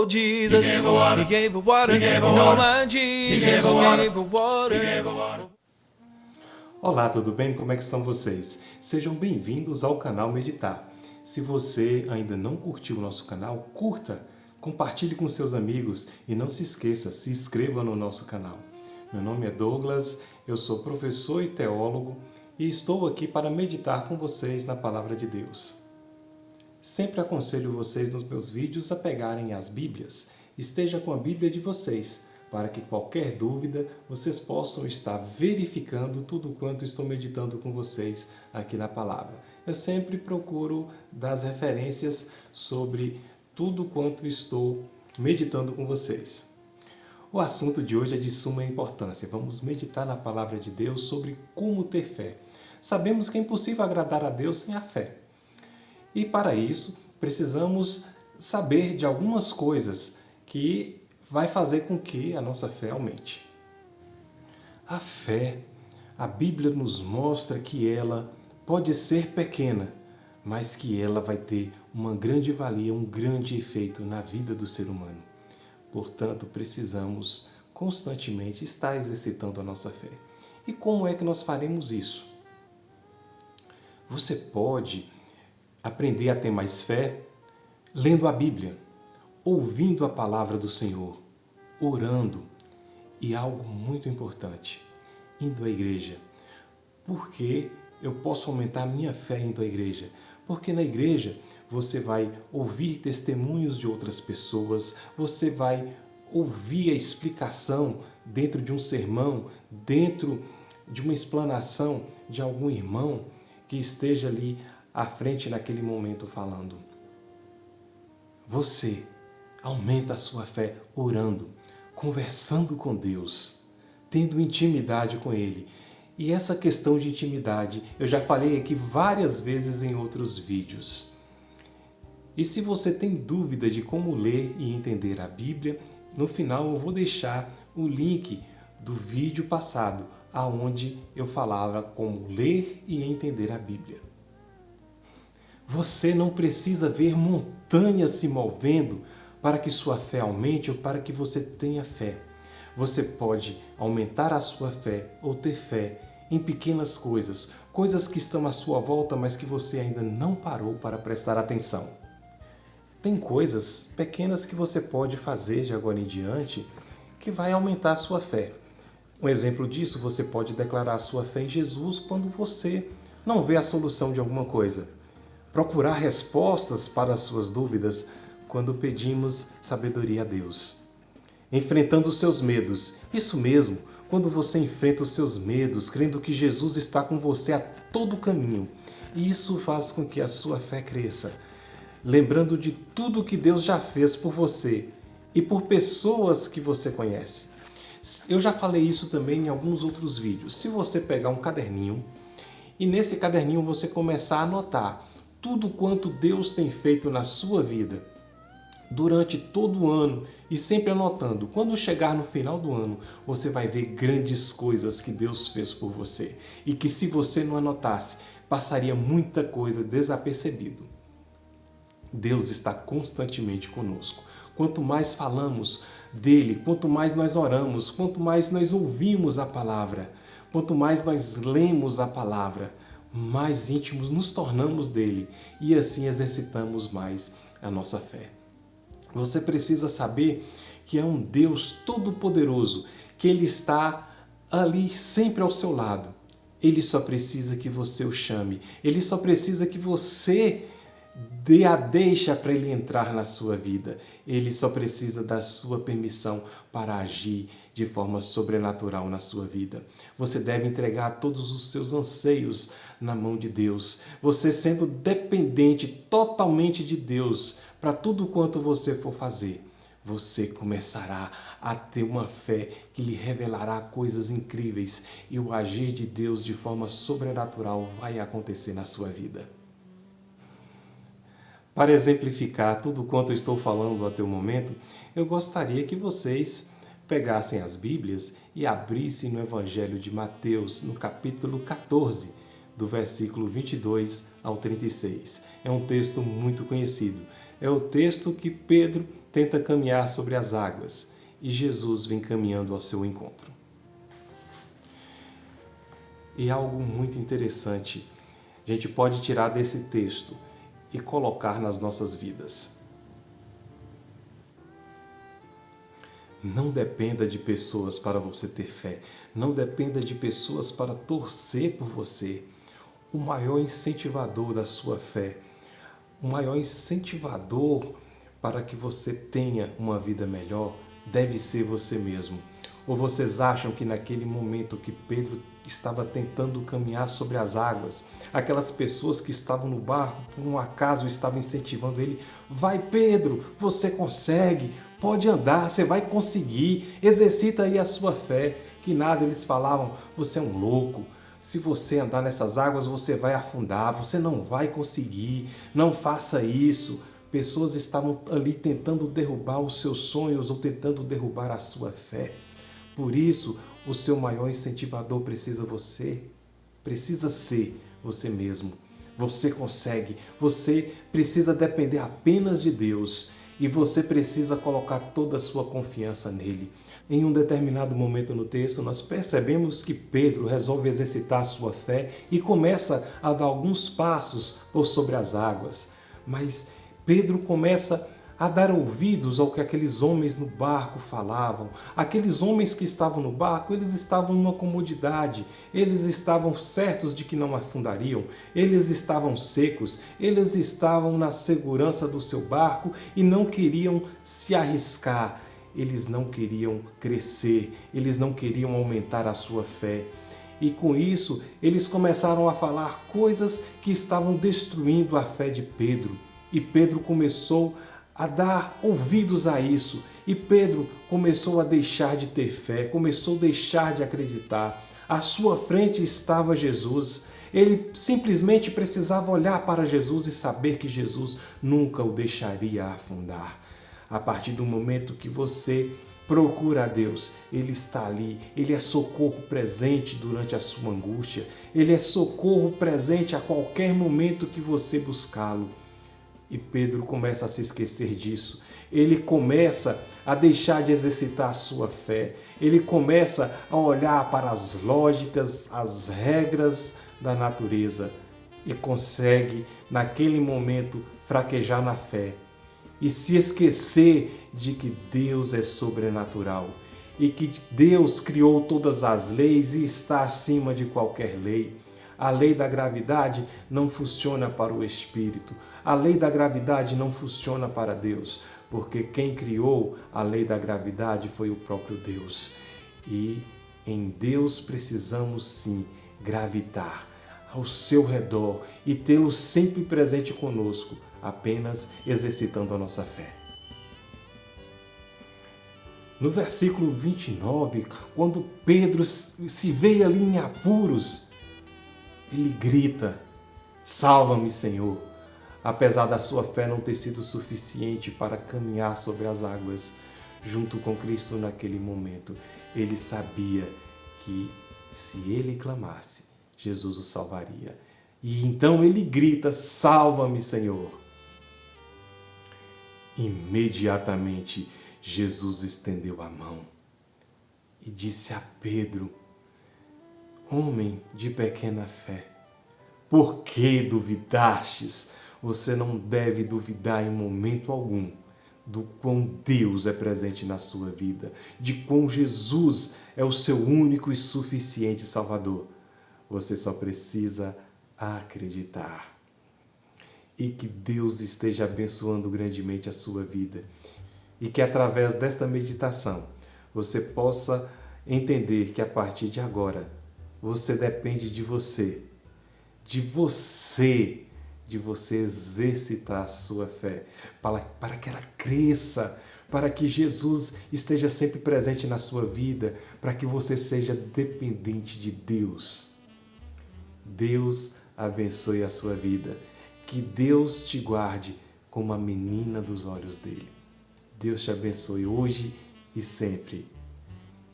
Oh Jesus, He gave her water. No, my Jesus, He gave her water. Olá, tudo bem? Como é que estão vocês? Sejam bem-vindos ao canal Meditar. Se você ainda não curtiu o nosso canal, curta, compartilhe com seus amigos e não se esqueça, se inscreva no nosso canal. Meu nome é Douglas, eu sou professor e teólogo e estou aqui para meditar com vocês na Palavra de Deus. Sempre aconselho vocês nos meus vídeos a pegarem as Bíblias. Esteja com a Bíblia de vocês, para que qualquer dúvida vocês possam estar verificando tudo quanto estou meditando com vocês aqui na Palavra. Eu sempre procuro dar as referências sobre tudo quanto estou meditando com vocês. O assunto de hoje é de suma importância. Vamos meditar na Palavra de Deus sobre como ter fé. Sabemos que é impossível agradar a Deus sem a fé. E para isso, precisamos saber de algumas coisas que vai fazer com que a nossa fé aumente. A fé, a Bíblia nos mostra que ela pode ser pequena, mas que ela vai ter uma grande valia, um grande efeito na vida do ser humano. Portanto, precisamos constantemente estar exercitando a nossa fé. E como é que nós faremos isso? Você pode aprender a ter mais fé lendo a Bíblia, ouvindo a palavra do Senhor, orando e algo muito importante, indo à igreja. Por que eu posso aumentar a minha fé indo à igreja? Porque na igreja você vai ouvir testemunhos de outras pessoas, você vai ouvir a explicação dentro de um sermão, dentro de uma explanação de algum irmão que esteja ali à frente naquele momento falando. Você aumenta a sua fé orando, conversando com Deus, tendo intimidade com Ele. E essa questão de intimidade eu já falei aqui várias vezes em outros vídeos. E se você tem dúvida de como ler e entender a Bíblia, no final eu vou deixar o link do vídeo passado, aonde eu falava como ler e entender a Bíblia. Você não precisa ver montanhas se movendo para que sua fé aumente ou para que você tenha fé. Você pode aumentar a sua fé ou ter fé em pequenas coisas, coisas que estão à sua volta, mas que você ainda não parou para prestar atenção. Tem coisas pequenas que você pode fazer de agora em diante que vai aumentar a sua fé. Um exemplo disso, você pode declarar a sua fé em Jesus quando você não vê a solução de alguma coisa. Procurar respostas para as suas dúvidas quando pedimos sabedoria a Deus. Enfrentando os seus medos. Isso mesmo, quando você enfrenta os seus medos, crendo que Jesus está com você a todo caminho. Isso faz com que a sua fé cresça. Lembrando de tudo que Deus já fez por você e por pessoas que você conhece. Eu já falei isso também em alguns outros vídeos. Se você pegar um caderninho e nesse caderninho você começar a anotar tudo quanto Deus tem feito na sua vida durante todo o ano e sempre anotando. Quando chegar no final do ano, você vai ver grandes coisas que Deus fez por você e que se você não anotasse, passaria muita coisa desapercebido. Deus está constantemente conosco. Quanto mais falamos dele, quanto mais nós oramos, quanto mais nós ouvimos a palavra, quanto mais nós lemos a palavra, mais íntimos nos tornamos dele e assim exercitamos mais a nossa fé. Você precisa saber que é um Deus todo-poderoso, que Ele está ali sempre ao seu lado. Ele só precisa que você o chame, Ele só precisa que você dê a deixa para Ele entrar na sua vida. Ele só precisa da sua permissão para agir de forma sobrenatural na sua vida. Você deve entregar todos os seus anseios na mão de Deus. Você sendo dependente totalmente de Deus para tudo quanto você for fazer, você começará a ter uma fé que lhe revelará coisas incríveis e o agir de Deus de forma sobrenatural vai acontecer na sua vida. Para exemplificar tudo quanto eu estou falando até o momento, eu gostaria que vocês pegassem as Bíblias e abrissem no Evangelho de Mateus, no capítulo 14, do versículo 22 ao 36. É um texto muito conhecido. É o texto que Pedro tenta caminhar sobre as águas e Jesus vem caminhando ao seu encontro. E algo muito interessante a gente pode tirar desse texto e colocar nas nossas vidas. Não dependa de pessoas para você ter fé. Não dependa de pessoas para torcer por você. O maior incentivador da sua fé, o maior incentivador para que você tenha uma vida melhor, deve ser você mesmo. Ou vocês acham que naquele momento que Pedro estava tentando caminhar sobre as águas, aquelas pessoas que estavam no barco, por um acaso, estavam incentivando ele: vai Pedro, você consegue, pode andar, você vai conseguir, exercita aí a sua fé. Que nada, eles falavam: você é um louco, se você andar nessas águas você vai afundar, você não vai conseguir, não faça isso. Pessoas estavam ali tentando derrubar os seus sonhos ou tentando derrubar a sua fé. Por isso, o seu maior incentivador precisa ser você mesmo. Você consegue, você precisa depender apenas de Deus e você precisa colocar toda a sua confiança nele. Em um determinado momento no texto, nós percebemos que Pedro resolve exercitar a sua fé e começa a dar alguns passos por sobre as águas. Mas Pedro começa a dar ouvidos ao que aqueles homens no barco falavam. Aqueles homens que estavam no barco, eles estavam numa comodidade, eles estavam certos de que não afundariam, eles estavam secos, eles estavam na segurança do seu barco e não queriam se arriscar, eles não queriam crescer, eles não queriam aumentar a sua fé. E com isso, eles começaram a falar coisas que estavam destruindo a fé de Pedro. E Pedro começou a dar ouvidos a isso. E Pedro começou a deixar de ter fé, começou a deixar de acreditar. À sua frente estava Jesus. Ele simplesmente precisava olhar para Jesus e saber que Jesus nunca o deixaria afundar. A partir do momento que você procura a Deus, Ele está ali, Ele é socorro presente durante a sua angústia, Ele é socorro presente a qualquer momento que você buscá-lo. E Pedro começa a se esquecer disso. Ele começa a deixar de exercitar a sua fé. Ele começa a olhar para as lógicas, as regras da natureza e consegue, naquele momento, fraquejar na fé e se esquecer de que Deus é sobrenatural e que Deus criou todas as leis e está acima de qualquer lei. A lei da gravidade não funciona para o espírito. A lei da gravidade não funciona para Deus, porque quem criou a lei da gravidade foi o próprio Deus. E em Deus precisamos sim gravitar ao seu redor e tê-lo sempre presente conosco, apenas exercitando a nossa fé. No versículo 29, quando Pedro se vê ali em apuros, ele grita: salva-me, Senhor. Apesar da sua fé não ter sido suficiente para caminhar sobre as águas junto com Cristo naquele momento, ele sabia que se ele clamasse, Jesus o salvaria. E então ele grita: salva-me, Senhor. Imediatamente Jesus estendeu a mão e disse a Pedro: homem de pequena fé, por que duvidastes? Você não deve duvidar em momento algum do quão Deus é presente na sua vida, de quão Jesus é o seu único e suficiente Salvador. Você só precisa acreditar. E que Deus esteja abençoando grandemente a sua vida. E que através desta meditação você possa entender que a partir de agora você depende de você exercitar a sua fé, para que ela cresça, para que Jesus esteja sempre presente na sua vida, para que você seja dependente de Deus. Deus abençoe a sua vida, que Deus te guarde como a menina dos olhos dele. Deus te abençoe hoje e sempre.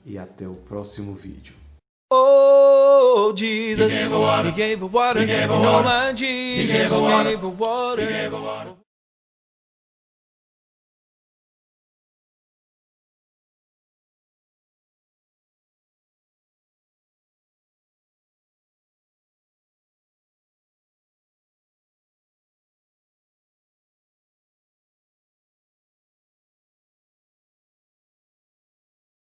E até o próximo vídeo. Oh, Jesus, He gave her water, no man, Jesus, He gave her water.